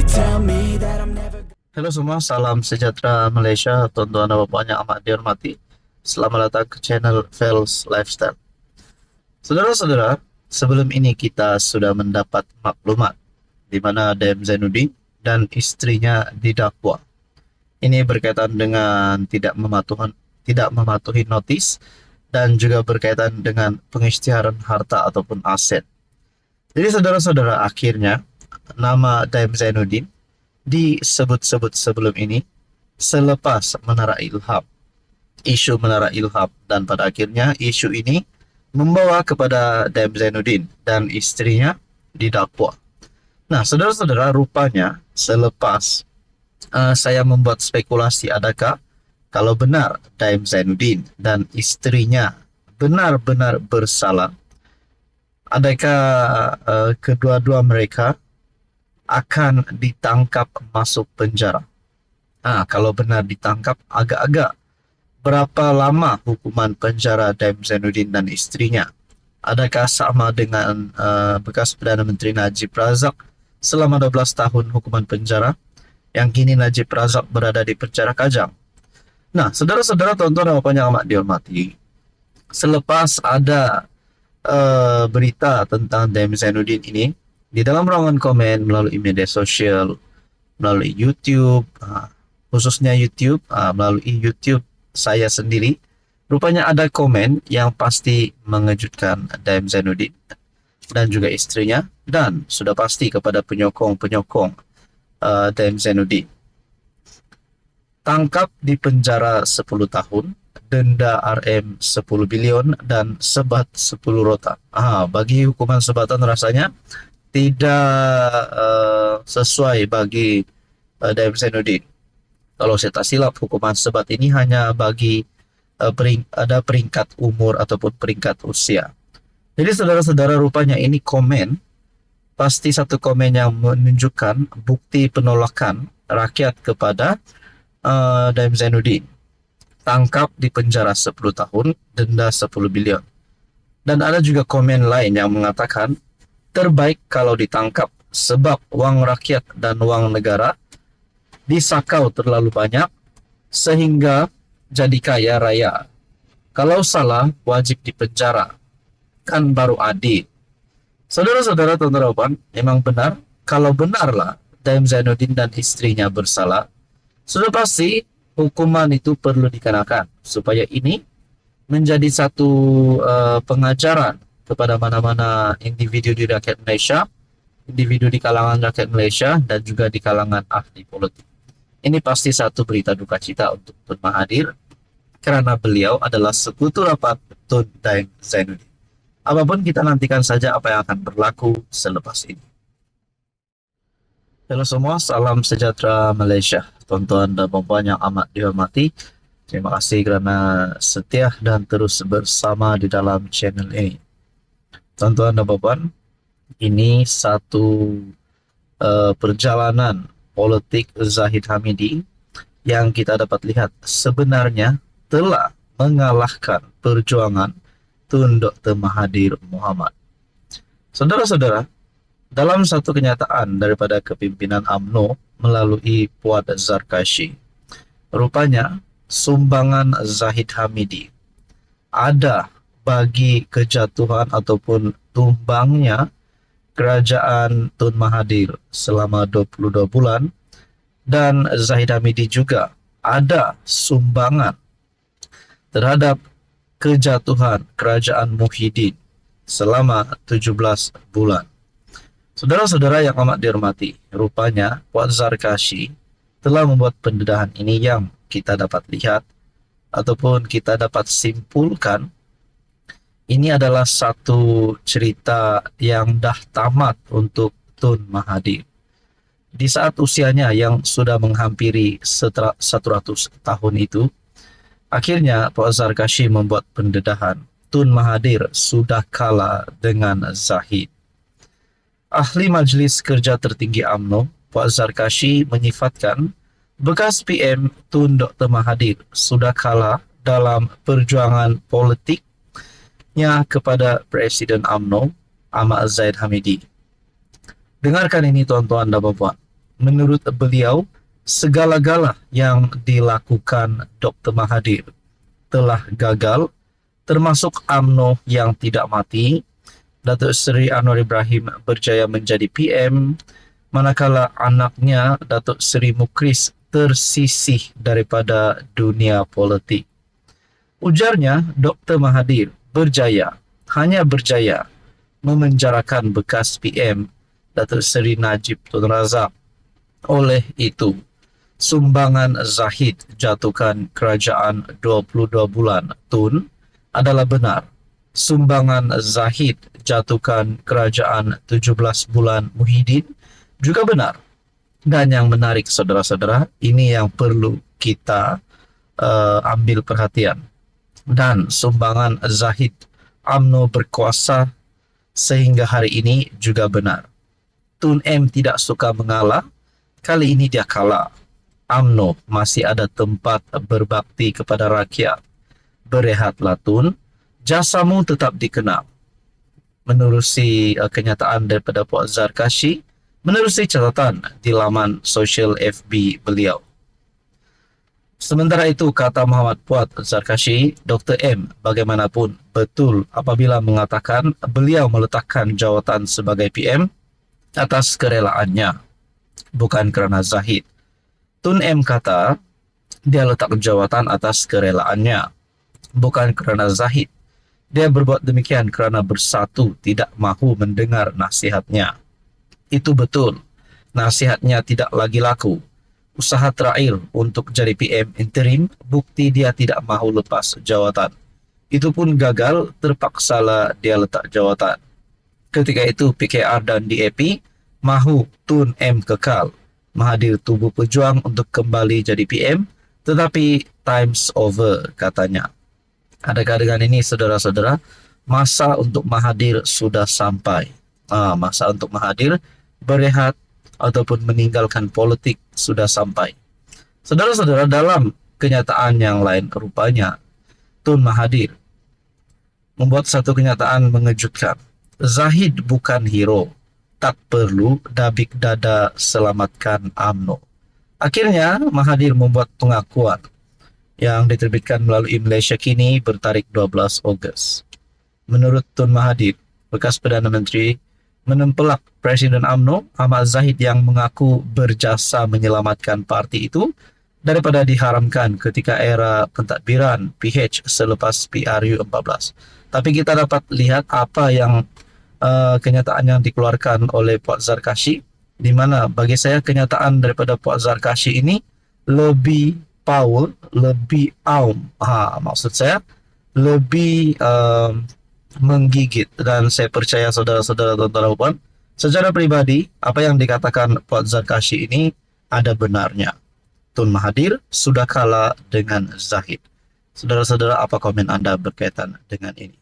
tell me that I'm never. Halo semua, salam sejahtera Malaysia, tuan-tuan dan puan yang amat dihormati. Selamat datang ke channel Fels Lifestyle. Saudara-saudara, sebelum ini kita sudah mendapat maklumat di mana DM Zainuddin dan istrinya didakwa. Ini berkaitan dengan tidak mematuhi notis dan juga berkaitan dengan pengisytiharan harta ataupun aset. Jadi saudara-saudara, akhirnya nama DM Zainuddin disebut-sebut sebelum ini selepas Menara Ilham, isu Menara Ilham, dan pada akhirnya isu ini membawa kepada DM Zainuddin dan istrinya didakwa. Nah, saudara-saudara, rupanya selepas saya membuat spekulasi adakah kalau benar DM Zainuddin dan istrinya benar-benar bersalah, adakah kedua-dua mereka akan ditangkap masuk penjara. Kalau benar ditangkap, agak-agak berapa lama hukuman penjara DM Zainuddin dan istrinya? Adakah sama dengan bekas Perdana Menteri Najib Razak selama 12 tahun hukuman penjara, yang kini Najib Razak berada di penjara Kajang? Nah, saudara-saudara, tuan-tuan dan puan yang amat dihormati, selepas ada berita tentang DM Zainuddin ini, di dalam ruangan komen melalui media sosial, melalui YouTube, khususnya YouTube, melalui YouTube saya sendiri, rupanya ada komen yang pasti mengejutkan DM Zainuddin dan juga istrinya, dan sudah pasti kepada penyokong-penyokong DM Zainuddin. Tangkap di penjara 10 tahun, denda RM 10 bilion dan sebat 10 rotan. Bagi hukuman sebatan rasanya tidak sesuai bagi DM Zainuddin. Kalau saya tak silap, hukuman sebat ini hanya bagi ada peringkat umur ataupun peringkat usia. Jadi saudara-saudara, rupanya ini komen, pasti satu komen yang menunjukkan bukti penolakan rakyat kepada DM Zainuddin. Tangkap di penjara 10 tahun, denda 10 bilion. Dan ada juga komen lain yang mengatakan terbaik kalau ditangkap sebab wang rakyat dan wang negara disakau terlalu banyak sehingga jadi kaya raya. Kalau salah wajib dipenjara, kan baru adil. Saudara-saudara, tuan-tuan, memang benar, kalau benarlah DM Zainuddin dan istrinya bersalah, sudah pasti hukuman itu perlu dikenakan supaya ini menjadi satu pengajaran kepada mana-mana individu di rakyat Malaysia, individu di kalangan rakyat Malaysia, dan juga di kalangan ahli politik. Ini pasti satu berita duka cita untuk Tun Mahathir, karena beliau adalah sekutu rapat Tun Daeng Zainuddin. Apapun, kita nantikan saja apa yang akan berlaku selepas ini. Halo semua, salam sejahtera Malaysia, tuan-tuan dan puan yang amat dihormati. Terima kasih kerana setia dan terus bersama di dalam channel ini. Tuan-tuan dan puan, ini satu perjalanan politik Zahid Hamidi yang kita dapat lihat sebenarnya telah mengalahkan perjuangan Tun Dr. Mahathir Mohamad. Saudara-saudara, dalam satu kenyataan daripada kepimpinan UMNO melalui Puan Zarkashi, rupanya sumbangan Zahid Hamidi ada bagi kejatuhan ataupun tumbangnya kerajaan Tun Mahathir selama 22 bulan, dan Zahid Hamidi juga ada sumbangan terhadap kejatuhan kerajaan Muhyiddin selama 17 bulan. Saudara-saudara yang amat dihormati, rupanya Puan Zarkashi telah membuat pendedahan ini yang kita dapat lihat ataupun kita dapat simpulkan. Ini adalah satu cerita yang dah tamat untuk Tun Mahathir. Di saat usianya yang sudah menghampiri 100 tahun itu, akhirnya Puan Zarkashi membuat pendedahan Tun Mahathir sudah kalah dengan Zahid. Ahli Majlis Kerja Tertinggi UMNO, Puan Zarkashi, menyifatkan bekas PM Tun Dr. Mahathir sudah kalah dalam perjuangan politiknya kepada Presiden UMNO, Ahmad Zahid Hamidi. Dengarkan ini, tuan-tuan dan puan. menurut beliau, segala-gala yang dilakukan Dr. Mahathir telah gagal, termasuk UMNO yang tidak mati. Datuk Seri Anwar Ibrahim berjaya menjadi PM, manakala anaknya Datuk Seri Mukris tersisih daripada dunia politik. Ujarnya, Dr. Mahathir hanya berjaya memenjarakan bekas PM Datuk Seri Najib Tun Razak. Oleh itu, sumbangan Zahid jatuhkan kerajaan 22 bulan Tun adalah benar. Sumbangan Zahid jatuhkan kerajaan 17 bulan Muhyiddin juga benar. Dan yang menarik saudara-saudara, ini yang perlu kita ambil perhatian. Dan sumbangan Zahid UMNO berkuasa sehingga hari ini juga benar. Tun M tidak suka mengalah, kali ini dia kalah. UMNO masih ada tempat berbakti kepada rakyat. Berehatlah Tun, jasamu tetap dikenal. Menerusi kenyataan daripada Puan Zarkashi, menerusi catatan di laman sosial FB beliau. Sementara itu, kata Muhammad Puat Zarkashi, Dr. M bagaimanapun betul apabila mengatakan beliau meletakkan jawatan sebagai PM atas kerelaannya, bukan kerana Zahid. Tun M kata dia letak jawatan atas kerelaannya, bukan kerana Zahid. Dia berbuat demikian kerana Bersatu tidak mahu mendengar nasihatnya. Itu betul, nasihatnya tidak lagi laku. Usaha terakhir untuk jadi PM interim, bukti dia tidak mahu lepas jawatan. Itu pun gagal, terpaksalah dia letak jawatan. Ketika itu PKR dan DAP mahu Tun M kekal. Mahathir tubuh pejuang untuk kembali jadi PM, tetapi time's over katanya. Adakah dengan ini saudara-saudara, masa untuk Mahathir sudah sampai. Masa untuk Mahathir berehat ataupun meninggalkan politik sudah sampai. Saudara-saudara, dalam kenyataan yang lain rupanya Tun Mahathir membuat satu kenyataan mengejutkan. Zahid bukan hero, tak perlu dabik dada selamatkan UMNO. Akhirnya Mahathir membuat pengakuan yang diterbitkan melalui Malaysia Kini bertarikh 12 Ogos. Menurut Tun Mahathir, bekas Perdana Menteri, menempelak Presiden UMNO Ahmad Zahid yang mengaku berjasa menyelamatkan parti itu daripada diharamkan ketika era pentadbiran PH selepas PRU 14. Tapi kita dapat lihat apa yang kenyataan yang dikeluarkan oleh Puan Zarkashi, di mana bagi saya kenyataan daripada Puan Zarkashi ini lebih power, lebih maksud saya lebih menggigit. Dan saya percaya saudara-saudara tuan-tuan dan puan, secara pribadi apa yang dikatakan Puan Zarkashi ini ada benarnya. Tun Mahathir sudah kalah dengan Zahid. Saudara-saudara, apa komen Anda berkaitan dengan ini?